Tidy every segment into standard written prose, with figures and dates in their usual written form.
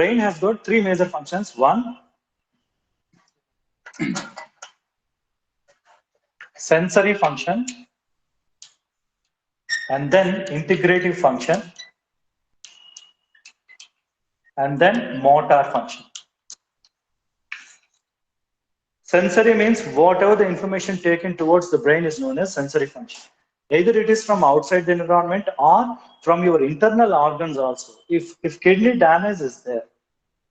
brain has got three major functions. One, sensory function, and then integrative function, and then motor function. Sensory means whatever the information taken towards the brain is known as sensory function. Either it is from outside the environment or from your internal organs also. If kidney damage is there,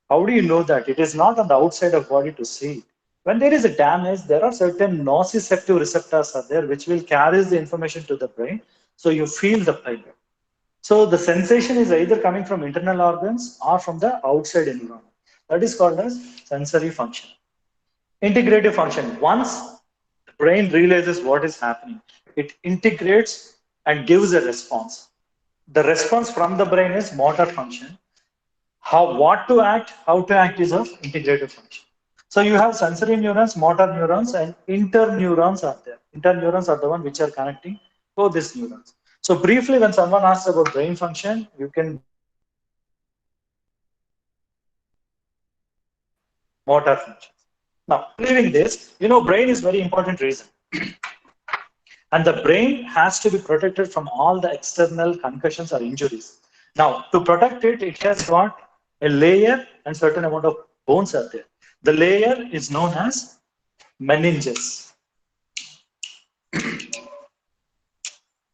how do you know that? It is not on the outside of body to see. When there is a damage, there are certain nociceptive receptors are there which will carry the information to the brain. So you feel the pain. So the sensation is either coming from internal organs or from the outside environment. That is called as sensory function. Integrative function. Once the brain realizes what is happening, it integrates and gives a response. The response from the brain is motor function. What to act, how to act is of integrative function. So you have sensory neurons, motor neurons, and interneurons are there. Interneurons are the one which are connecting to these neurons. So briefly, when someone asks about brain function, you can motor function. Now, leaving this, brain is very important reason. And the brain has to be protected from all the external concussions or injuries. Now, to protect it, it has got a layer and certain amount of bones are there. The layer is known as meninges.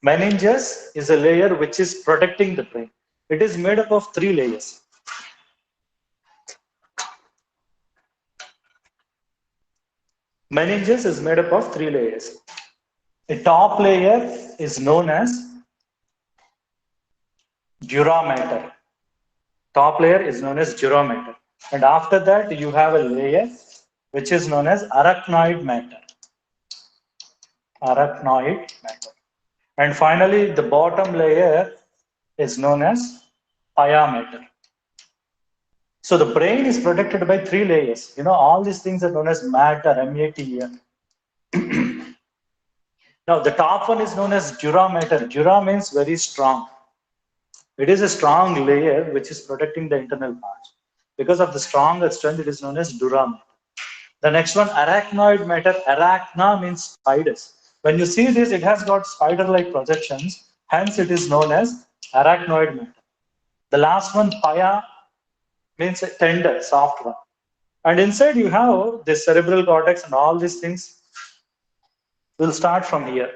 Meninges is a layer which is protecting the brain. It is made up of three layers. Meninges is made up of three layers. The top layer is known as dura mater. Top layer is known as dura mater. And after that, you have a layer which is known as arachnoid matter. Arachnoid matter. And finally, the bottom layer is known as pia mater. So the brain is protected by three layers. All these things are known as matter, M-A-T-E-R. Now, the top one is known as dura mater. Dura means very strong. It is a strong layer which is protecting the internal parts. Because of the strong strength, it is known as dura mater. The next one, arachnoid matter. Arachna means spiders. When you see this, it has got spider-like projections. Hence, it is known as arachnoid matter. The last one, pia, means a tender, soft one. And inside you have the cerebral cortex and all these things will start from here.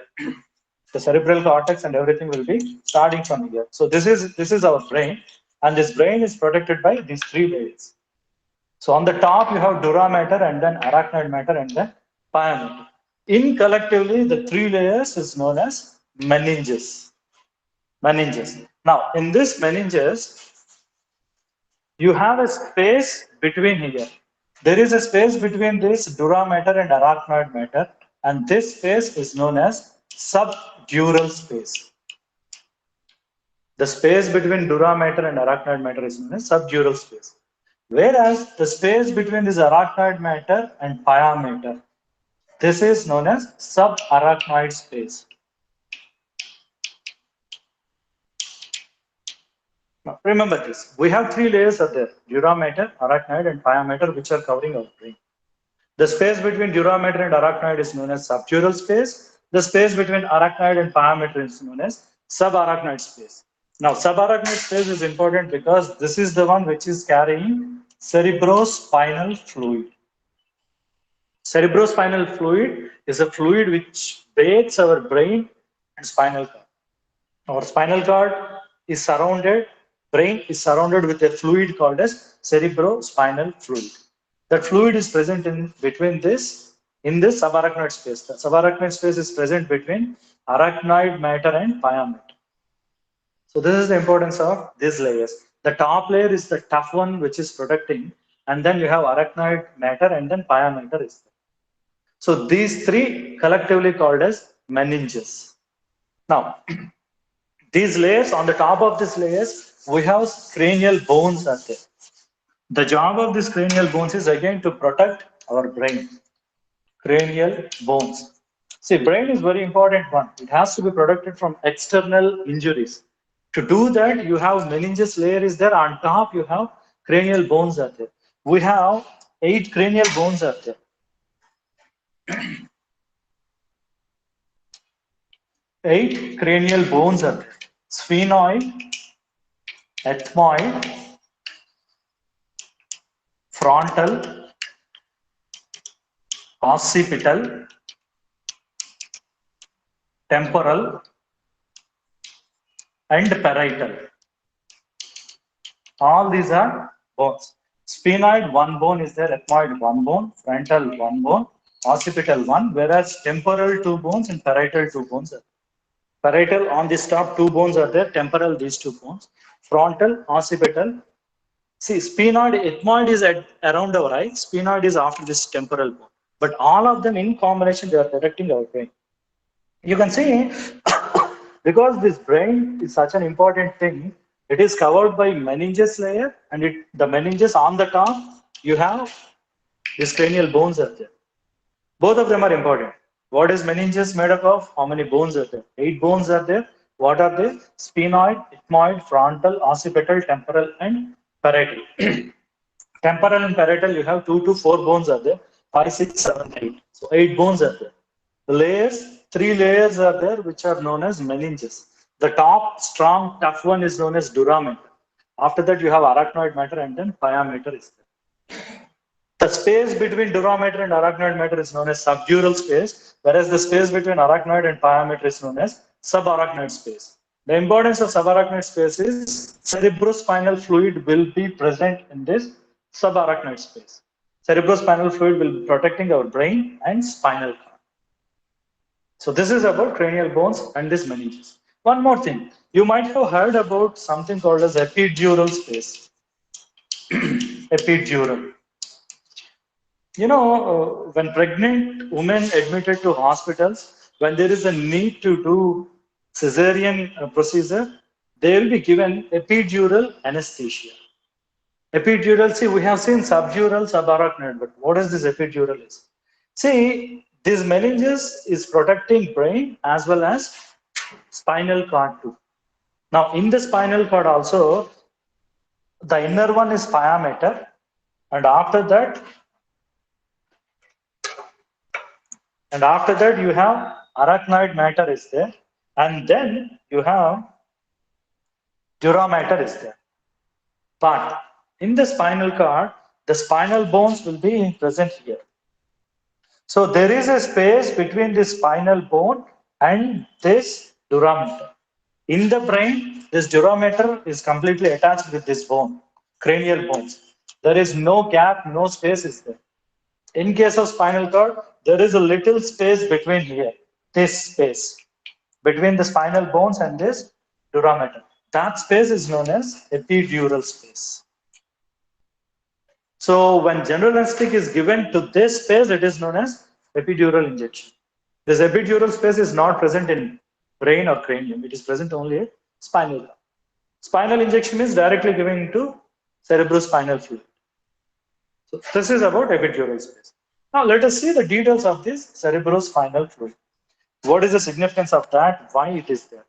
The cerebral cortex and everything will be starting from here. So this is our brain, and this brain is protected by these three layers. So on the top you have dura mater, and then arachnoid matter, and then pia mater. In collectively, the three layers is known as meninges. Meninges. Now in this meninges, you have a space between here. There is a space between this dura mater and arachnoid mater, and this space is known as subdural space. The space between dura mater and arachnoid mater is known as subdural space. Whereas the space between this arachnoid mater and pia mater, this is known as subarachnoid space. Now, remember this. We have three layers of there: dura mater, arachnoid, and pia mater, which are covering our brain. The space between dura mater and arachnoid is known as subdural space. The space between arachnoid and pia mater is known as subarachnoid space. Now, subarachnoid space is important because this is the one which is carrying cerebrospinal fluid. Cerebrospinal fluid is a fluid which bathes our brain and spinal cord. Our spinal cord is surrounded, brain is surrounded with a fluid called as cerebrospinal fluid. That fluid is present in between this, in this subarachnoid space. The subarachnoid space is present between arachnoid matter and pia mater. So this is the importance of these layers. The top layer is the tough one which is protecting, and then you have arachnoid matter, and then pia mater is there. So these three collectively called as meninges. Now, these layers, on the top of these layers, we have cranial bones are there. The job of these cranial bones is again to protect our brain. Cranial bones. See, brain is very important one. It has to be protected from external injuries. To do that, you have meninges layer is there. On top, you have cranial bones are there. We have 8 cranial bones are there. 8 cranial bones are there. Sphenoid, ethmoid, frontal, occipital, temporal, and parietal. All these are bones. Sphenoid, one bone is there, ethmoid, one bone, frontal, one bone, occipital, one, whereas temporal, 2 bones, and parietal, 2 bones are there. Parietal, on this top, 2 bones are there, temporal, these 2 bones, frontal, occipital. See, sphenoid, ethmoid is around our eye, sphenoid is after this temporal bone. But all of them in combination, they are protecting our brain. You can see, because this brain is such an important thing, it is covered by meninges layer, and the meninges on the top, you have these cranial bones are there. Both of them are important. What is meninges made up of? How many bones are there? 8 bones are there. What are they? Sphenoid, ethmoid, frontal, occipital, temporal, and parietal. Temporal and parietal, you have 2 to 4 bones are there. 5, 6, 7, 8. So 8 bones are there. The layers, 3 layers are there, which are known as meninges. The top, strong, tough one is known as dura mater. After that, you have arachnoid matter, and then pia mater is there. The space between dura mater and arachnoid matter is known as subdural space, whereas the space between arachnoid and pia mater is known as subarachnoid space. The importance of subarachnoid space is cerebrospinal fluid will be present in this subarachnoid space. Cerebrospinal fluid will be protecting our brain and spinal cord. So this is about cranial bones and this meninges. One more thing, you might have heard about something called as epidural space. Epidural. You know, when pregnant women admitted to hospitals, when there is a need to do cesarean procedure, they will be given epidural anesthesia. Epidural, see, we have seen subdural, subarachnoid, but what is this epidural is? See, this meninges is protecting brain as well as spinal cord too. Now, in the spinal cord also, the inner one is pia mater, and after that, you have arachnoid matter is there, and then you have dura mater is there. But in the spinal cord, the spinal bones will be present here. So there is a space between the spinal bone and this dura mater. In the brain, this dura mater is completely attached with this bone, cranial bones. There is no gap, no space is there. In case of spinal cord, there is a little space between here, this space, between the spinal bones and this dura mater. That space is known as epidural space. So when general anesthetic is given to this space, it is known as epidural injection. This epidural space is not present in brain or cranium. It is present only in spinal cord. Spinal injection is directly given to cerebrospinal fluid. So this is about epidural space. Now let us see the details of this cerebrospinal fluid. What is the significance of that? Why it is there?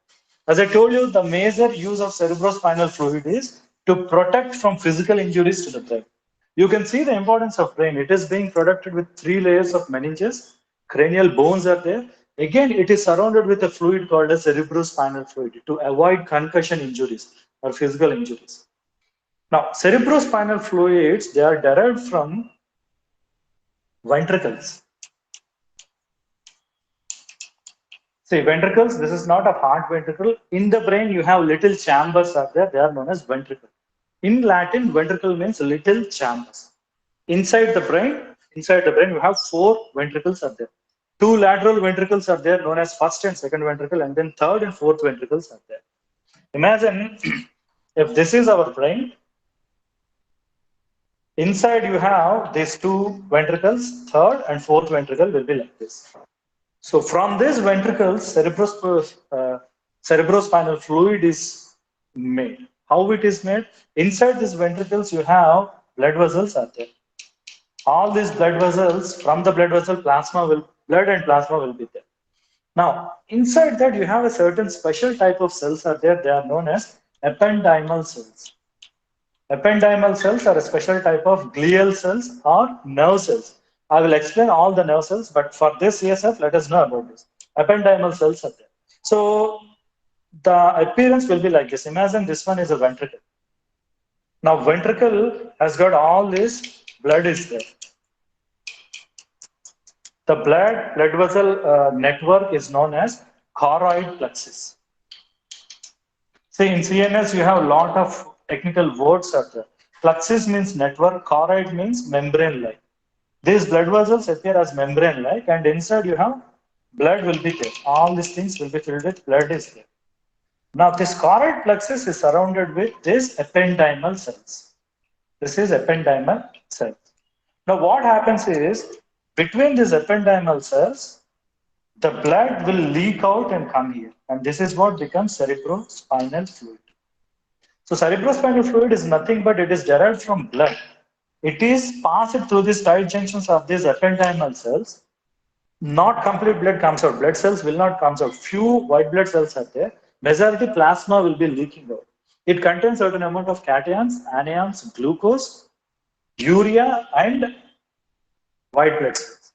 As I told you, the major use of cerebrospinal fluid is to protect from physical injuries to the brain. You can see the importance of brain. It is being protected with 3 layers of meninges. Cranial bones are there. Again, it is surrounded with a fluid called as cerebrospinal fluid to avoid concussion injuries or physical injuries. Now, cerebrospinal fluids, they are derived from ventricles. See, ventricles, this is not a heart ventricle. In the brain, you have little chambers are there. They are known as ventricle. In Latin, ventricle means little chambers. Inside the brain, you have 4 ventricles are there. 2 lateral ventricles are there, known as first and second ventricle, and then third and fourth ventricles are there. Imagine if this is our brain. Inside you have these 2 ventricles, third and fourth ventricle will be like this. So from these ventricles, cerebrospinal fluid is made. How it is made? Inside these ventricles, you have blood vessels are there. All these blood vessels, from the blood vessel, blood and plasma will be there. Now, inside that, you have a certain special type of cells are there. They are known as ependymal cells. Ependymal cells are a special type of glial cells or nerve cells. I will explain all the nerve cells, but for this CSF, let us know about this. Ependymal cells are there. So the appearance will be like this. Imagine this one is a ventricle. Now ventricle has got all this blood is there. The blood vessel network is known as choroid plexus. See, in CNS, you have a lot of technical words are there. Plexus means network, choroid means membrane-like. These blood vessels appear as membrane-like, and inside you have blood will be there. All these things will be filled with blood is there. Now, this choroid plexus is surrounded with these ependymal cells. This is ependymal cells. Now, what happens is, between these ependymal cells, the blood will leak out and come here. And this is what becomes cerebrospinal fluid. So cerebrospinal fluid is nothing but it is derived from blood. It is passed through these tight junctions of these ependymal cells. Not complete blood comes out. Blood cells will not come out. Few white blood cells are there. Majority plasma will be leaking out. It contains certain amount of cations, anions, glucose, urea, and white blood cells.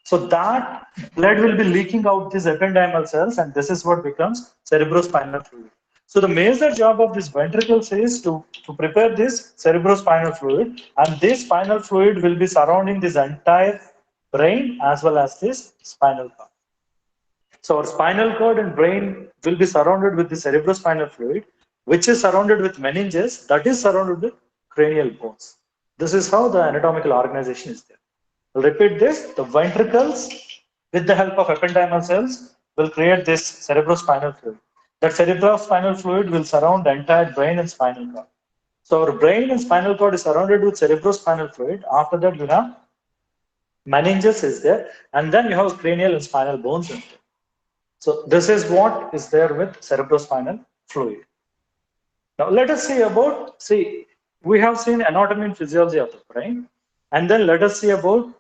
So that blood will be leaking out these ependymal cells, and this is what becomes cerebrospinal fluid. So the major job of this ventricles is to prepare this cerebrospinal fluid, and this spinal fluid will be surrounding this entire brain as well as this spinal cord. So our spinal cord and brain will be surrounded with the cerebrospinal fluid, which is surrounded with meninges, that is surrounded with cranial bones. This is how the anatomical organization is there. I'll repeat this. The ventricles, with the help of ependymal cells, will create this cerebrospinal fluid. That cerebrospinal fluid will surround the entire brain and spinal cord. So our brain and spinal cord is surrounded with cerebrospinal fluid. After that, you have meninges is there, and then you have cranial and spinal bones in there. So this is what is there with cerebrospinal fluid. Now let us see about, we have seen anatomy and physiology of the brain, and then let us see about